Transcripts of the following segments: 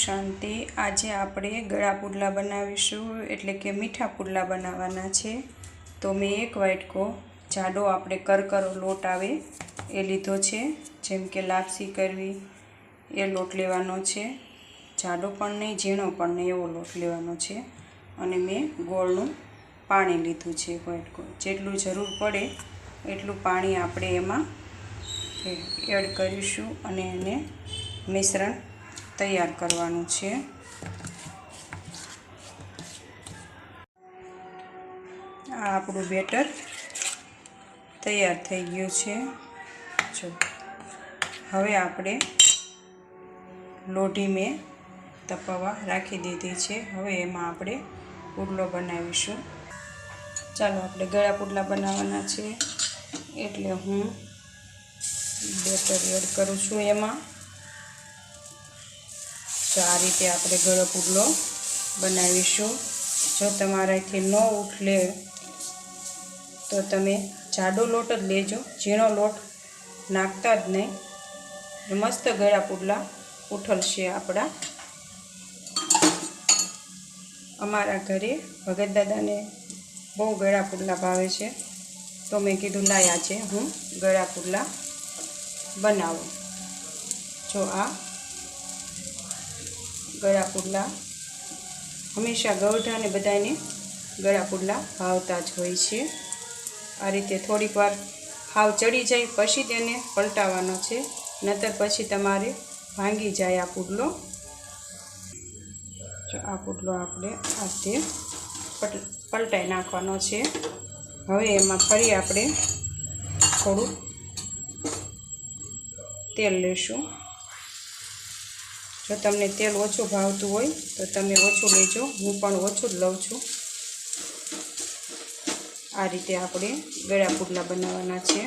શાંતિ। આજે આપણે ગળા પુડલા બનાવીશું, એટલે કે મીઠા પુડલા બનાવવાના છે। તો મેં એક વાટકો જાડો આપણે કરકરો લોટ આવે એ લીધો છે, જેમ કે લાપસી કરવી એ લોટ લેવાનો છે। જાડો પણ નહીં, ઝીણો પણ નહીં, એવો લોટ લેવાનો છે। અને મેં ગોળનું પાણી લીધું છે એક વાટકો, જેટલું જરૂર પડે એટલું પાણી આપણે એમાં એડ કરીશું અને એને મિશ્રણ તૈયાર કરવાનું છે। આ આપણું બેટર તૈયાર થઈ ગયું છે। જો હવે આપણે લોઢી મેં તપાવવા રાખી દીધી છે। હવે એમાં આપણે પુડલો બનાવીશું। ચાલો આપણે ગળા પુડલા બનાવવાના છે, એટલે હું બેટર એડ કરું છું એમાં। તો આ રીતે આપણે ગળો પુડલો બનાવીશું। જો તમારાથી ન ઉઠલે તો તમે જાડો લોટ જ લેજો, ઝીણો લોટ નાખતા જ નહીં, મસ્ત ગળા પુડલા ઉઠલશે આપણા। અમારા ઘરે ભગત દાદાને બહુ ગળા પુડલા ભાવે છે, તો મેં કીધું લાયા છે હું ગળા પુડલા બનાવું। જો આ ગળા પુડલા હંમેશા ગૌઢાને બધાને ગળા પુડલા ભાવતા જ હોય છે। આ રીતે થોડીક વાર હાવ ચડી જાય પછી તેને પલટાવવાનો છે, નહીતર પછી તમારે ભાંગી જાય આ પુડલો। જો આ પુડલો આપણે આ રીતે પલટાઈ નાખવાનો છે। હવે એમાં ફરી આપણે થોડું તેલ લેશું। જો તમને તેલ ઓછું ભાવતું હોય તો તમે ઓછું લેજો, હું પણ ઓછું જ લઉં છું। આ રીતે આપણે ગળા પુડલા બનાવવાના છે।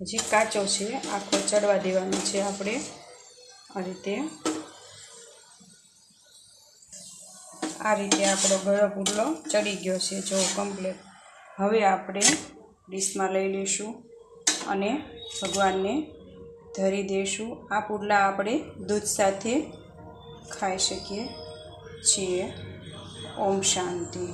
હજી કાચો છે, આખો ચડવા દેવાનો છે આપણે। આ રીતે આપણો ગળો પુડલો ચડી ગયો છે, જો કમ્પ્લીટ। હવે આપણે ડીશમાં લઈ લઈશું અને ભગવાનને ધરી દઈશું। આ પુડલા આપણે દૂધ સાથે ખાઈ શકીએ છીએ। ઓમ શાંતિ।